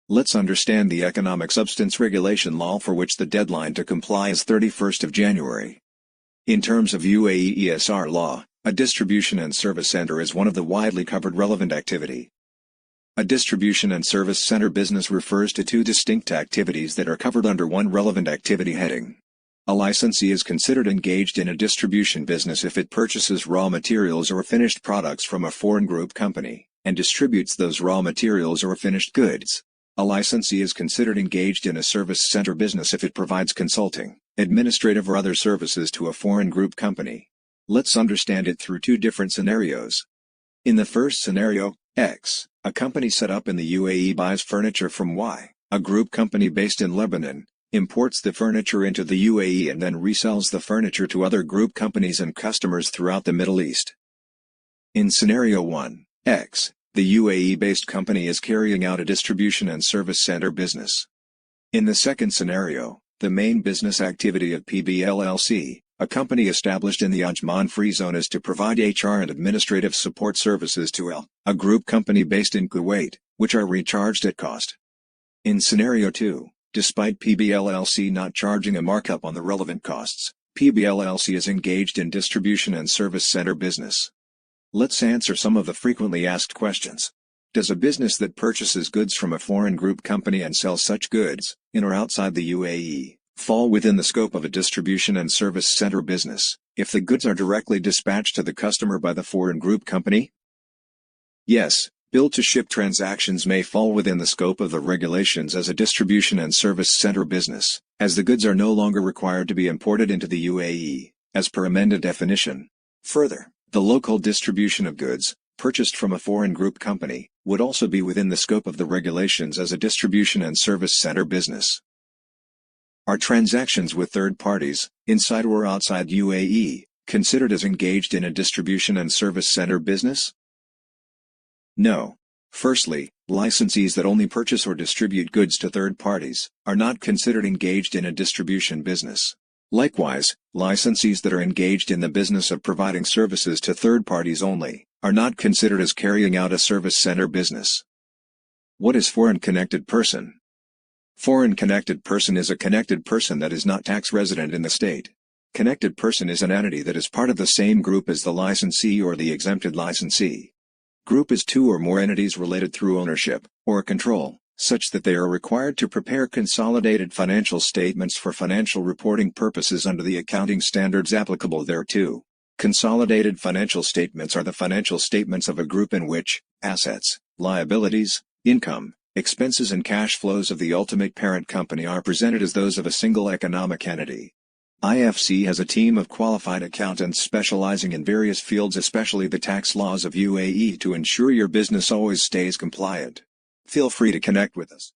Let's understand the Economic Substance Regulation Law, for which the deadline to comply is 31st of January. In terms of UAE ESR law, a distribution and service center is one of the widely covered relevant activity. A distribution and service center business refers to two distinct activities that are covered under one relevant activity heading. A licensee is considered engaged in a distribution business if it purchases raw materials or finished products from a foreign group company, and distributes those raw materials or finished goods. A licensee is considered engaged in a service center business if it provides consulting, administrative or other services to a foreign group company. Let's understand it through two different scenarios. In the first scenario, X, a company set up in the UAE buys furniture from Y, a group company based in Lebanon, imports the furniture into the UAE and then resells the furniture to other group companies and customers throughout the Middle East. In scenario 1, X, the UAE-based company is carrying out a distribution and service center business. In the second scenario, the main business activity of PBLLC, a company established in the Ajman Free Zone, is to provide HR and administrative support services to L, a group company based in Kuwait, which are recharged at cost. In scenario 2, despite PBLLC not charging a markup on the relevant costs, PBLLC is engaged in distribution and service center business. Let's answer some of the frequently asked questions. Does a business that purchases goods from a foreign group company and sells such goods, in or outside the UAE, fall within the scope of a distribution and service center business, if the goods are directly dispatched to the customer by the foreign group company? Yes, build-to-ship transactions may fall within the scope of the regulations as a distribution and service center business, as the goods are no longer required to be imported into the UAE, as per amended definition. Further, the local distribution of goods, purchased from a foreign group company, would also be within the scope of the regulations as a distribution and service center business. Are transactions with third parties, inside or outside UAE, considered as engaged in a distribution and service center business? No. Firstly, licensees that only purchase or distribute goods to third parties are not considered engaged in a distribution business. Likewise, licensees that are engaged in the business of providing services to third parties only are not considered as carrying out a service center business. What is foreign connected person? Foreign connected person is a connected person that is not tax resident in the state. Connected person is an entity that is part of the same group as the licensee or the exempted licensee. Group is two or more entities related through ownership or control, such that they are required to prepare consolidated financial statements for financial reporting purposes under the accounting standards applicable thereto. Consolidated financial statements are the financial statements of a group in which assets, liabilities, income, expenses and cash flows of the ultimate parent company are presented as those of a single economic entity. IFC has a team of qualified accountants specializing in various fields, especially the tax laws of UAE, to ensure your business always stays compliant. Feel free to connect with us.